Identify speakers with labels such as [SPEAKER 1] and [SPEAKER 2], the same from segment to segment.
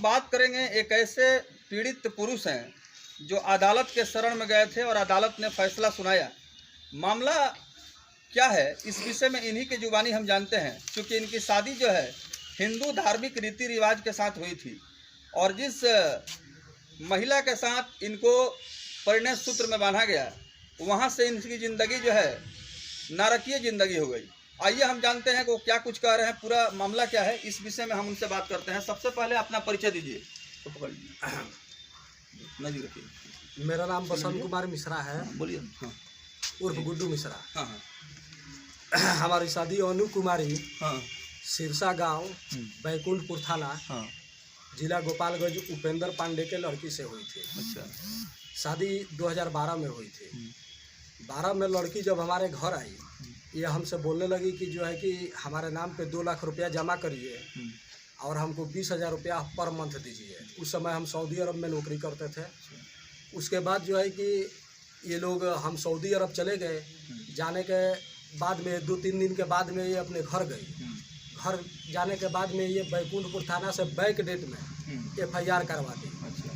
[SPEAKER 1] बात करेंगे एक ऐसे पीड़ित पुरुष हैं जो अदालत के शरण में गए थे और अदालत ने फैसला सुनाया। मामला क्या है इस विषय में इन्हीं की जुबानी हम जानते हैं, क्योंकि इनकी शादी जो है हिंदू धार्मिक रीति रिवाज के साथ हुई थी और जिस महिला के साथ इनको परिणय सूत्र में बांधा गया वहाँ से इनकी ज़िंदगी जो है नारकीय ज़िंदगी हो गई। आइए हम जानते हैं कि वो क्या कुछ कह रहे हैं, पूरा मामला क्या है, इस विषय में हम उनसे बात करते हैं। सबसे पहले अपना परिचय दीजिए। तो पकड़िए, नजदीक रखिए।
[SPEAKER 2] मेरा नाम बसंत कुमार मिश्रा है।
[SPEAKER 1] बोलिए। हाँ,
[SPEAKER 2] उर्फ गुड्डू मिश्रा।
[SPEAKER 1] हाँ हाँ।
[SPEAKER 2] हमारी शादी अनु कुमारी
[SPEAKER 1] हाँ,
[SPEAKER 2] सिरसा गांव बैकुंठपुर थाना
[SPEAKER 1] हाँ।
[SPEAKER 2] जिला गोपालगंज उपेंद्र पांडे के लड़की से हुई थी।
[SPEAKER 1] अच्छा।
[SPEAKER 2] शादी 2012 में हुई थी। 12 में लड़की जब हमारे घर आई, ये हमसे बोलने लगी कि जो है कि हमारे नाम पे 2 लाख रुपया जमा करिए और हमको 20,000 रुपया पर मंथ दीजिए। उस समय हम सऊदी अरब में नौकरी करते थे। उसके बाद जो है कि ये लोग, हम सऊदी अरब चले गए। जाने के बाद में 2-3 दिन के बाद में ये अपने घर गई। घर जाने के बाद में ये बैकुंठपुर थाना से बैक डेट में FIR करवा दी।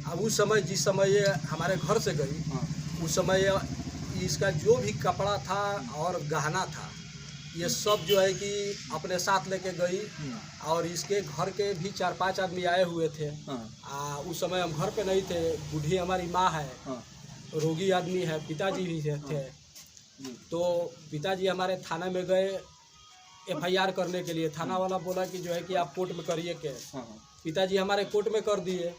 [SPEAKER 2] अब उस समय, जिस समय ये हमारे घर से गई, उस समय इसका जो भी कपड़ा था और गहना था, ये सब जो है कि अपने साथ लेके गई। और इसके घर के भी 4-5 आदमी आए हुए थे। उस समय हम घर पे नहीं थे। बूढ़ी हमारी माँ है, रोगी आदमी है, पिताजी भी थे। तो पिताजी हमारे थाना में गए FIR करने के लिए। थाना वाला बोला कि जो है कि आप कोर्ट में करिए के। पिताजी हमारे कोर्ट में कर दिए।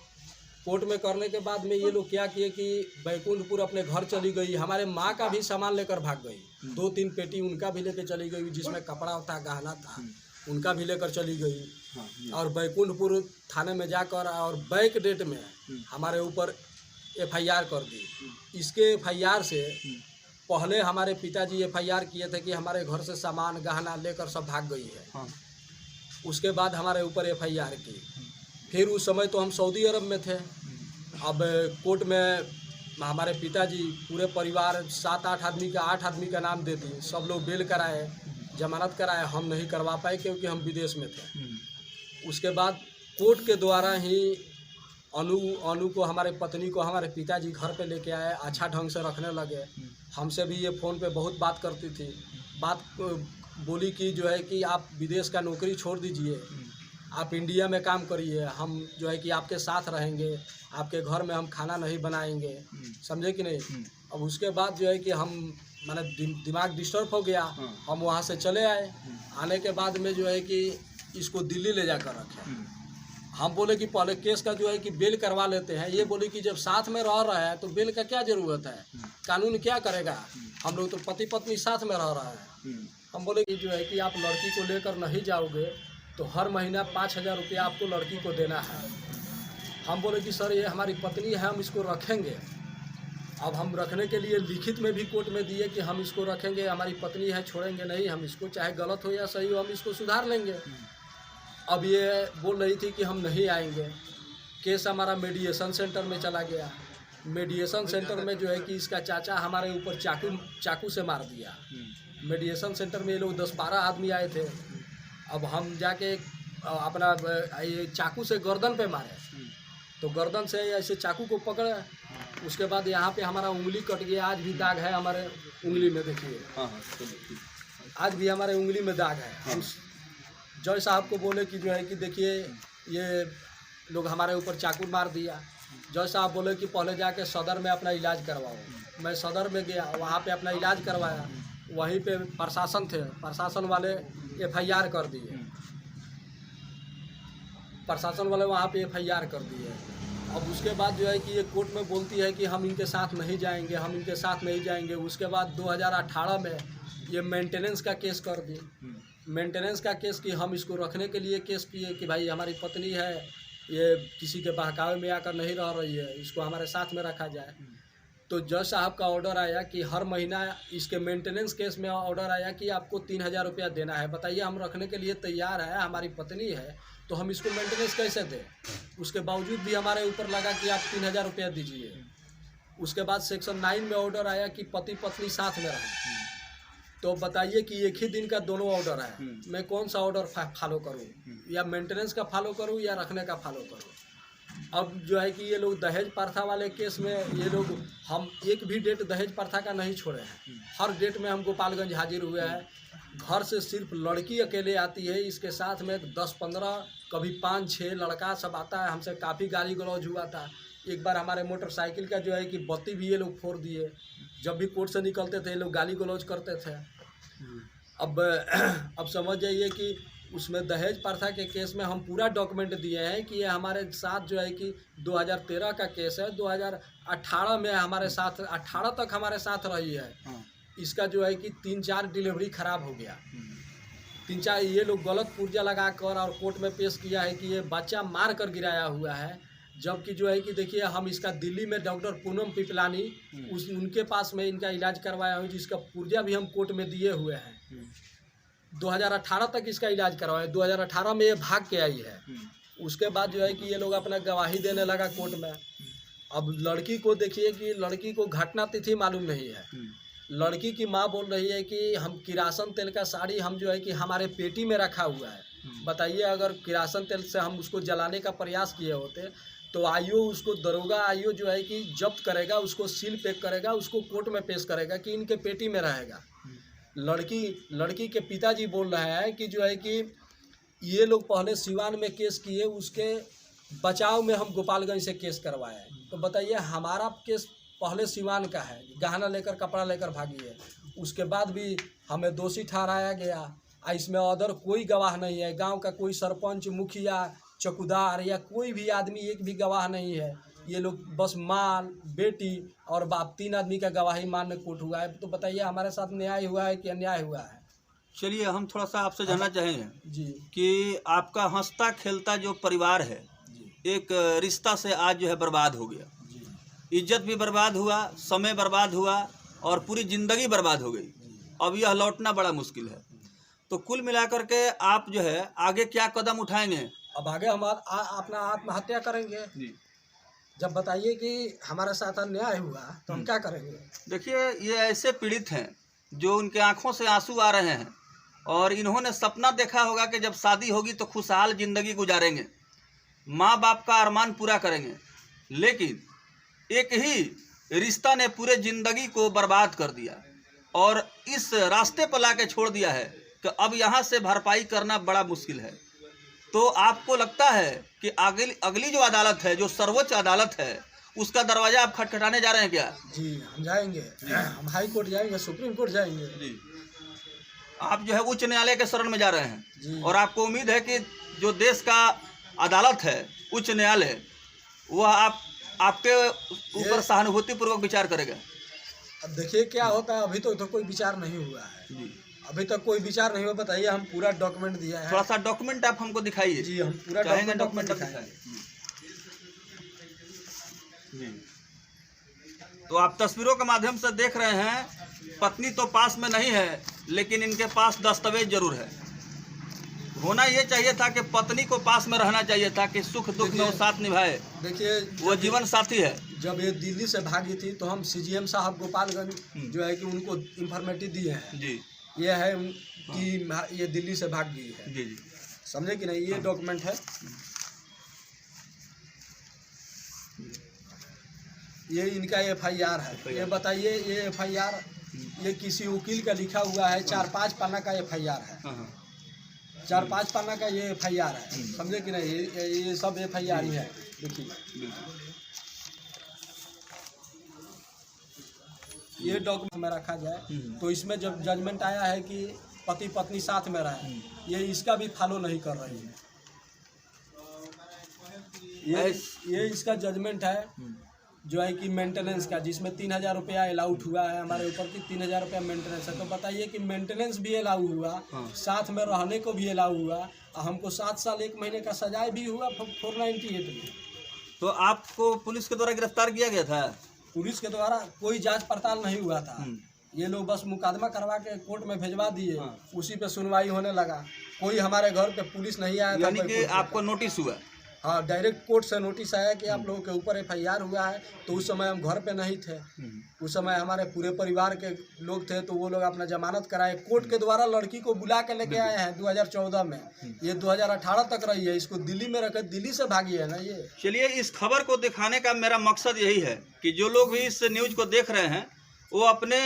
[SPEAKER 2] कोर्ट में करने के बाद में ये लोग क्या किए कि बैकुंठपुर अपने घर चली गई। हमारे माँ का भी सामान लेकर भाग गई। 2-3 पेटी उनका भी लेकर चली गई, जिसमें कपड़ा था, गहना था, उनका भी लेकर चली गई। और बैकुंठपुर थाने में जाकर और बैक डेट में हमारे ऊपर FIR कर दी। इसके FIR से पहले हमारे पिताजी FIR किए थे कि हमारे घर से सामान गहना लेकर सब भाग गई है। उसके बाद हमारे ऊपर FIR की। फिर उस समय तो हम सऊदी अरब में थे। अब कोर्ट में हमारे पिताजी पूरे परिवार 7-8 आदमी का 8 आदमी का नाम दे दी। सब लोग बेल कराए, जमानत कराए। हम नहीं करवा पाए क्योंकि हम विदेश में थे। उसके बाद कोर्ट के द्वारा ही अनु को, हमारे पत्नी को, हमारे पिताजी घर पे लेके आए। अच्छा ढंग से रखने लगे। हमसे भी ये फ़ोन पे बहुत बात करती थी। बात बोली कि जो है कि आप विदेश का नौकरी छोड़ दीजिए, आप इंडिया में काम करिए, हम जो है कि आपके साथ रहेंगे, आपके घर में हम खाना नहीं बनाएंगे, समझे कि नहीं। अब उसके बाद जो है कि हम, माने दिमाग डिस्टर्ब हो गया। हम वहाँ से चले आए। आने के बाद में जो है कि इसको दिल्ली ले जाकर रखे। हम बोले कि पहले केस का जो है कि बेल करवा लेते हैं। ये बोले कि जब साथ में रह रहा है तो बेल का क्या ज़रूरत है, कानून क्या करेगा, हम लोग तो पति पत्नी साथ में रह रहा है। हम बोले कि जो है कि आप लड़की को लेकर नहीं जाओगे तो हर महीना 5,000 रुपया आपको लड़की को देना है। हम बोले कि सर ये हमारी पत्नी है, हम इसको रखेंगे। अब हम रखने के लिए लिखित में भी कोर्ट में दिए कि हम इसको रखेंगे, हमारी पत्नी है, छोड़ेंगे नहीं, हम इसको चाहे गलत हो या सही हो हम इसको सुधार लेंगे। अब ये बोल रही थी कि हम नहीं आएंगे। केस हमारा मीडिएशन सेंटर में चला गया। मीडिएशन सेंटर में जो है कि इसका चाचा हमारे ऊपर चाकू से मार दिया। मीडिएशन सेंटर में ये लोग 10-12 आदमी आए थे। अब हम जाके अपना ये चाकू से गर्दन पे मारे, तो गर्दन से ऐसे चाकू को पकड़े। उसके बाद यहाँ पे हमारा उंगली कट गया। आज भी दाग है हमारे उंगली में, देखिए। आज भी हमारे उंगली में दाग है। हम जज साहब को बोले कि जो है कि देखिए ये लोग हमारे ऊपर चाकू मार दिया। जज साहब बोले कि पहले जाके सदर में अपना इलाज करवाओ। मैं सदर में गया, वहाँ पे अपना इलाज करवाया। वहीं पे प्रशासन थे, प्रशासन वाले FIR कर दिए। प्रशासन वाले वहाँ पे FIR कर दिए। अब उसके बाद जो है कि ये कोर्ट में बोलती है कि हम इनके साथ नहीं जाएंगे, हम इनके साथ नहीं जाएंगे। उसके बाद 2018 में ये मेंटेनेंस का केस कर दी। मेंटेनेंस का केस कि हम इसको रखने के लिए केस किए कि भाई हमारी पत्नी है, ये किसी के बहकावे में आकर नहीं रह रही है, इसको हमारे साथ में रखा जाए। तो जज साहब का ऑर्डर आया कि हर महीना इसके मेंटेनेंस केस में ऑर्डर आया कि आपको 3,000 रुपया देना है। बताइए, हम रखने के लिए तैयार है, हमारी पत्नी है, तो हम इसको मेंटेनेंस कैसे दें। उसके बावजूद भी हमारे ऊपर लगा कि आप 3,000 रुपया दीजिए। उसके बाद सेक्शन 9 में ऑर्डर आया कि पति पत्नी साथ में रहें। तो बताइए कि एक ही दिन का दोनों ऑर्डर है, मैं कौन सा ऑर्डर फॉलो करूं, या मेंटेनेंस का फॉलो करूं या रखने का फॉलो करूं। अब जो है कि ये लोग दहेज प्रथा वाले केस में ये लोग, हम एक भी डेट दहेज प्रथा का नहीं छोड़े हैं। हर डेट में हम गोपालगंज हाजिर हुए हैं। घर से सिर्फ लड़की अकेले आती है, इसके साथ में 10-15 कभी 5-6 लड़का सब आता है। हमसे काफ़ी गाली गलौज हुआ था। एक बार हमारे मोटरसाइकिल का जो है कि बत्ती भी ये लोग फोड़ दिए। जब भी कोर्ट से निकलते थे ये लोग गाली गलौज करते थे। अब समझ जाइए कि उसमें दहेज प्रथा के केस में हम पूरा डॉक्यूमेंट दिए हैं कि ये हमारे साथ जो है कि 2013 का केस है, 2018 में हमारे साथ 18 तक हमारे साथ रही है। इसका जो है कि 3-4 डिलीवरी खराब हो गया। 3-4 ये लोग गलत पुर्जा लगा कर और कोर्ट में पेश किया है कि ये बच्चा मार कर गिराया हुआ है। जबकि जो है कि देखिए हम इसका दिल्ली में डॉक्टर पूनम पिपलानी उनके पास में इनका इलाज करवाया हूँ, जिसका पुर्जा भी हम कोर्ट में दिए हुए हैं। 2018 तक इसका इलाज करवाया। 2018 में ये भाग के आई है। उसके बाद जो है कि ये लोग अपना गवाही देने लगा कोर्ट में। अब लड़की को देखिए कि लड़की को घटना तिथि मालूम नहीं है। लड़की की माँ बोल रही है कि हम किरासन तेल का साड़ी हम जो है कि हमारे पेटी में रखा हुआ है। बताइए, अगर किरासन तेल से हम उसको जलाने का प्रयास किए होते तो आईओ उसको, दरोगा आईओ जो है कि जब्त करेगा, उसको सील पैक करेगा, उसको कोर्ट में पेश करेगा कि इनके पेटी में रहेगा। लड़की के पिताजी बोल रहे हैं कि जो है कि ये लोग पहले सिवान में केस किए, उसके बचाव में हम गोपालगंज से केस करवाए। तो बताइए, हमारा केस पहले सिवान का है, गहना लेकर कपड़ा लेकर भागी है। उसके बाद भी हमें दोषी ठहराया गया। इसमें अदर कोई गवाह नहीं है। गांव का कोई सरपंच, मुखिया, चौकीदार या कोई भी आदमी एक भी गवाह नहीं है। ये लोग बस माल, बेटी और बाप 3 आदमी का गवाही मानने कोर्ट हुआ है। तो बताइए, हमारे साथ न्याय हुआ है कि अन्याय हुआ है?
[SPEAKER 1] चलिए, हम थोड़ा सा आपसे जानना चाहेंगे
[SPEAKER 2] जी
[SPEAKER 1] कि आपका हंसता खेलता जो परिवार है, एक रिश्ता से आज जो है बर्बाद हो गया। इज्जत भी बर्बाद हुआ, समय बर्बाद हुआ और पूरी ज़िंदगी बर्बाद हो गई। अब यह लौटना बड़ा मुश्किल है। तो कुल मिलाकर के आप जो है आगे क्या कदम उठाएंगे?
[SPEAKER 2] अब आगे हम अपना आत्महत्या करेंगे
[SPEAKER 1] जी।
[SPEAKER 2] जब बताइए कि हमारे साथ अन्याय हुआ तो हम क्या करेंगे?
[SPEAKER 1] देखिए, ये ऐसे पीड़ित हैं जो उनके आंखों से आंसू आ रहे हैं और इन्होंने सपना देखा होगा कि जब शादी होगी तो खुशहाल ज़िंदगी गुजारेंगे, माँ बाप का अरमान पूरा करेंगे। लेकिन एक ही रिश्ता ने पूरे ज़िंदगी को बर्बाद कर दिया और इस रास्ते पर ला के छोड़ दिया है कि अब यहाँ से भरपाई करना बड़ा मुश्किल है। तो आपको लगता है कि अगली जो अदालत है, जो सर्वोच्च अदालत है, उसका दरवाजा आप खटखटाने जा रहे हैं क्या?
[SPEAKER 2] जी, हम जाएंगे। हम हाई कोर्ट जाएंगे, सुप्रीम कोर्ट जाएंगे।
[SPEAKER 1] जी। आप जो है उच्च न्यायालय के शरण में जा रहे हैं
[SPEAKER 2] जी।
[SPEAKER 1] और आपको उम्मीद है कि जो देश का अदालत है, उच्च न्यायालय, वह आपके ऊपर सहानुभूतिपूर्वक विचार करेगा।
[SPEAKER 2] अब देखिए क्या होता है। अभी तो कोई विचार नहीं हुआ है।
[SPEAKER 1] जी।
[SPEAKER 2] अभी तक कोई विचार नहीं हुआ। बताइए, हम पूरा डॉक्यूमेंट दिया है।
[SPEAKER 1] थोड़ा सा डॉक्यूमेंट आप हमको दिखाइए।
[SPEAKER 2] जी, हम पूरा डॉक्यूमेंट दिखाएं।
[SPEAKER 1] जी। तो आप तस्वीरों के माध्यम से देख रहे हैं, पत्नी तो पास में नहीं है, लेकिन इनके पास दस्तावेज जरूर है। होना ये चाहिए था कि पत्नी को पास में रहना चाहिए था कि सुख दुख में वो साथ निभाए।
[SPEAKER 2] देखिए,
[SPEAKER 1] वो जीवन साथी है।
[SPEAKER 2] जब ये दिल्ली से भागी थी तो हम सीजीएम साहब गोपालगंज जो है कि उनको इंफॉर्मेटिव दिए हैं।
[SPEAKER 1] जी। ये
[SPEAKER 2] है कि ये दिल्ली से भाग गई है।
[SPEAKER 1] जी जी,
[SPEAKER 2] समझे कि नहीं? ये डॉक्यूमेंट है। ये इनका FIR है। ये बताइए, ये FIR ये किसी वकील का लिखा हुआ है। 4-5 पन्ना का FIR है। 4-5 पन्ना का ये FIR है। समझे कि नहीं? ये सब FIR ही है। देखिए, ये डॉक्यूमेंट में रखा जाए तो इसमें जब जजमेंट आया है कि पति पत्नी साथ में रहे, ये इसका भी फॉलो नहीं कर रही है। ये इसका जजमेंट है जो है कि मेंटेनेंस का, जिसमें 3000 रुपया अलाउड हुआ है हमारे ऊपर की। 3000 रुपया मेंटेनेंस है। तो बताइए कि मेंटेनेंस भी अलाउ हुआ, साथ में रहने को भी अलाउ हुआ, हमको 7 साल 1 महीने का सजाए भी हुआ 498 में।
[SPEAKER 1] तो आपको पुलिस के द्वारा गिरफ्तार किया गया था?
[SPEAKER 2] पुलिस के द्वारा कोई जांच पड़ताल नहीं हुआ था। ये लोग बस मुकदमा करवा के कोर्ट में भिजवा दिए। उसी पे सुनवाई होने लगा। कोई हमारे घर पे पुलिस नहीं आया।
[SPEAKER 1] यानी कि आपको नोटिस हुआ?
[SPEAKER 2] हाँ, डायरेक्ट कोर्ट से नोटिस आया कि आप लोगों के ऊपर FIR हुआ है। तो उस समय हम घर पे नहीं थे, उस समय हमारे पूरे परिवार के लोग थे, तो वो लोग अपना जमानत कराए। कोर्ट के द्वारा लड़की को बुला के लेके आए हैं 2014 में, ये 2018 तक रही है। इसको दिल्ली में रखे, दिल्ली से भागी है ना ये।
[SPEAKER 1] चलिए, इस खबर को दिखाने का मेरा मकसद यही है कि जो लोग भी इस न्यूज़ को देख रहे हैं वो अपने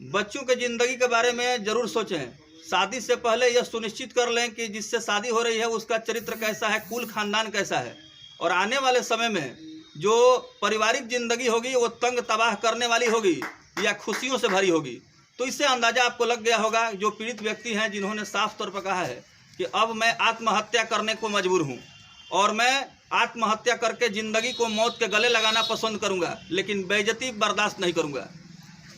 [SPEAKER 1] बच्चों के ज़िंदगी के बारे में ज़रूर सोचें। शादी से पहले यह सुनिश्चित कर लें कि जिससे शादी हो रही है उसका चरित्र कैसा है, कुल खानदान कैसा है, और आने वाले समय में जो पारिवारिक ज़िंदगी होगी वो तंग तबाह करने वाली होगी या खुशियों से भरी होगी। तो इससे अंदाज़ा आपको लग गया होगा, जो पीड़ित व्यक्ति हैं जिन्होंने साफ तौर पर कहा है कि अब मैं आत्महत्या करने को मजबूर हूँ और मैं आत्महत्या करके ज़िंदगी को मौत के गले लगाना पसंद करूँगा, लेकिन बेइज्जती बर्दाश्त नहीं करूँगा।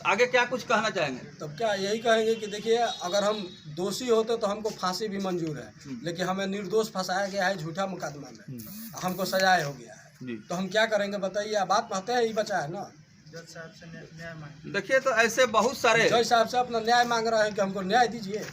[SPEAKER 1] आगे क्या कुछ कहना चाहेंगे?
[SPEAKER 2] तब क्या यही कहेंगे कि देखिए, अगर हम दोषी होते तो हमको फांसी भी मंजूर है, लेकिन हमें निर्दोष फंसाया गया है झूठा मुकदमा में, हमको सजाए हो गया है। तो हम क्या करेंगे बताइए? अब आत्महत्या ही बचा है ना।
[SPEAKER 3] जज साहब से न्याय मांगे।
[SPEAKER 1] देखिए, तो ऐसे बहुत सारे
[SPEAKER 2] जज साहब से अपना न्याय मांग रहे हैं कि हमको न्याय दीजिए।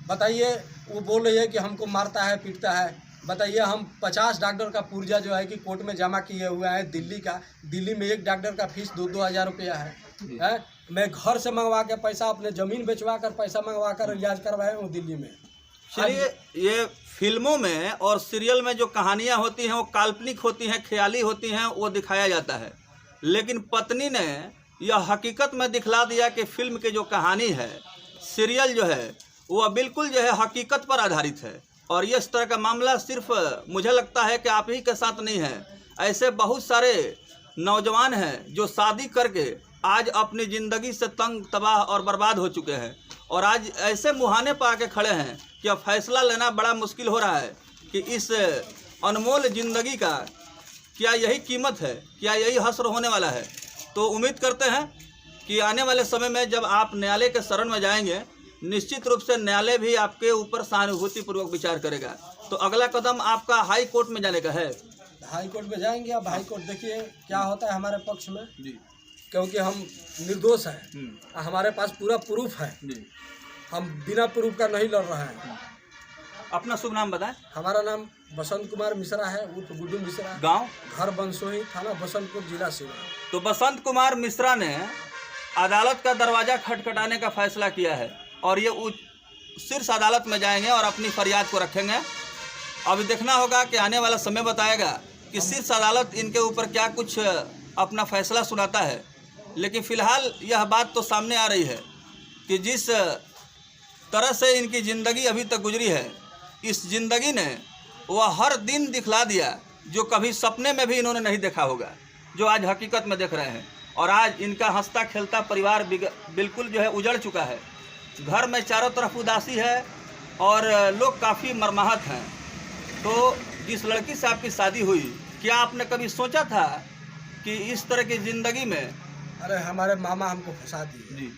[SPEAKER 2] बताइए, वो बोल रही है कि हमको मारता है, पीटता है। बताइए, हम 50 डॉक्टर का पुर्जा जो है कि कोर्ट में जमा किए हुए हैं दिल्ली का। दिल्ली में एक डॉक्टर का फीस 2-2 हज़ार रुपया है। मैं घर से मंगवा के पैसा, अपने ज़मीन बेचवा कर पैसा मंगवा कर इलाज करवाए हूँ दिल्ली में।
[SPEAKER 1] चलिए, ये फिल्मों में और सीरियल में जो कहानियाँ होती हैं वो काल्पनिक होती हैं, ख्याली होती हैं, वो दिखाया जाता है। लेकिन पत्नी ने यह हकीकत में दिखला दिया कि फिल्म की जो कहानी है, सीरियल जो है, वो बिल्कुल जो है हकीकत पर आधारित है। और ये इस तरह का मामला सिर्फ मुझे लगता है कि आप ही के साथ नहीं है, ऐसे बहुत सारे नौजवान हैं जो शादी करके आज अपनी ज़िंदगी से तंग तबाह और बर्बाद हो चुके हैं, और आज ऐसे मुहाने पर आके खड़े हैं कि अब फैसला लेना बड़ा मुश्किल हो रहा है कि इस अनमोल ज़िंदगी का क्या यही कीमत है, क्या यही हश्र होने वाला है। तो उम्मीद करते हैं कि आने वाले समय में जब आप न्यायालय के शरण में जाएंगे, निश्चित रूप से न्यायालय भी आपके ऊपर सहानुभूतिपूर्वक विचार करेगा। तो अगला कदम आपका हाई कोर्ट में जाने का है।
[SPEAKER 2] हाई कोर्ट में जाएंगे। अब हाई कोर्ट देखिए क्या होता है हमारे पक्ष में
[SPEAKER 1] जी,
[SPEAKER 2] क्योंकि हम निर्दोष हैं, हमारे पास पूरा प्रूफ है।
[SPEAKER 1] जी,
[SPEAKER 2] हम बिना प्रूफ का नहीं लड़ रहे हैं।
[SPEAKER 1] अपना शुभ नाम बताएं।
[SPEAKER 2] हमारा नाम बसंत कुमार मिश्रा है, उर्फ गुड्डू मिश्रा।
[SPEAKER 1] गांव?
[SPEAKER 2] घर बंसोही, थाना बसंतपुर, जिला सीवान।
[SPEAKER 1] तो बसंत कुमार मिश्रा ने अदालत का दरवाज़ा खटखटाने का फैसला किया है और ये शीर्ष अदालत में जाएंगे और अपनी फरियाद को रखेंगे। अभी देखना होगा कि आने वाला समय बताएगा कि शीर्ष अदालत इनके ऊपर क्या कुछ अपना फैसला सुनाता है। लेकिन फ़िलहाल यह बात तो सामने आ रही है कि जिस तरह से इनकी ज़िंदगी अभी तक गुजरी है, इस ज़िंदगी ने वह हर दिन दिखला दिया जो कभी सपने में भी इन्होंने नहीं देखा होगा, जो आज हकीकत में देख रहे हैं। और आज इनका हंसता खेलता परिवार बिल्कुल जो है उजड़ चुका है। घर में चारों तरफ उदासी है और लोग काफ़ी मर्माहत हैं। तो जिस लड़की से आपकी शादी हुई, क्या आपने कभी सोचा था कि इस तरह की ज़िंदगी में?
[SPEAKER 2] अरे हमारे मामा हमको फंसा दिए।
[SPEAKER 1] जी,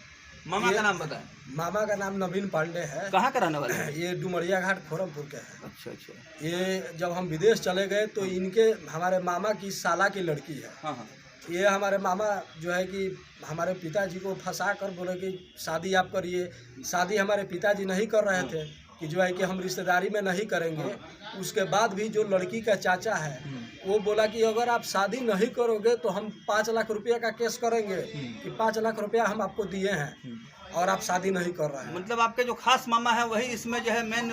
[SPEAKER 1] मामा का नाम बताएं।
[SPEAKER 2] मामा का नाम नवीन पांडे है।
[SPEAKER 1] कहाँ का रहने वाले हैं?
[SPEAKER 2] ये डुमरिया घाट खोरमपुर के है।
[SPEAKER 1] अच्छा अच्छा।
[SPEAKER 2] ये जब हम विदेश चले गए तो इनके हमारे मामा की साला की लड़की है।
[SPEAKER 1] हाँ हाँ।
[SPEAKER 2] ये हमारे मामा जो है कि हमारे पिताजी को फंसा कर बोले कि शादी आप करिए। शादी हमारे पिताजी नहीं कर रहे थे कि जो है कि हम रिश्तेदारी में नहीं करेंगे। उसके बाद भी जो लड़की का चाचा है वो बोला कि अगर आप शादी नहीं करोगे तो हम 5 लाख रुपया का केस करेंगे कि 5 लाख रुपया हम आपको दिए हैं और आप शादी नहीं कर रहे हैं।
[SPEAKER 1] मतलब आपके जो खास मामा है वही इसमें जो है मेन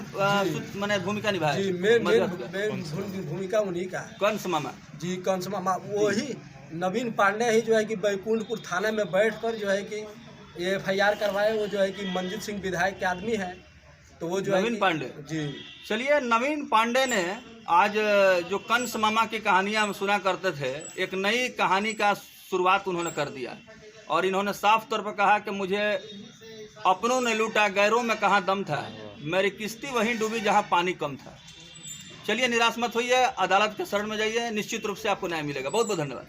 [SPEAKER 1] मैंने भूमिका निभाई।
[SPEAKER 2] जी, मेन भूमिका उन्हीं का है।
[SPEAKER 1] कंस मामा?
[SPEAKER 2] जी, कंस मामा। वही नवीन पांडे ही जो है कि बैकुंठपुर थाने में बैठकर जो है कि ये FIR करवाए। वो जो है कि मंजीत सिंह विधायक के आदमी है। तो वो जो
[SPEAKER 1] नवीन पांडे
[SPEAKER 2] जी।
[SPEAKER 1] चलिए, नवीन पांडे ने आज जो कंस मामा की कहानियां हम सुना करते थे, एक नई कहानी का शुरुआत उन्होंने कर दिया और इन्होंने साफ तौर पर कहा कि मुझे अपनों ने लूटा, गैरों में कहाँ दम था, मेरी किश्ती वहीं डूबी जहाँ पानी कम था। चलिए, निराश मत होइए, अदालत के शरण में जाइए, निश्चित रूप से आपको न्याय मिलेगा। बहुत बहुत धन्यवाद।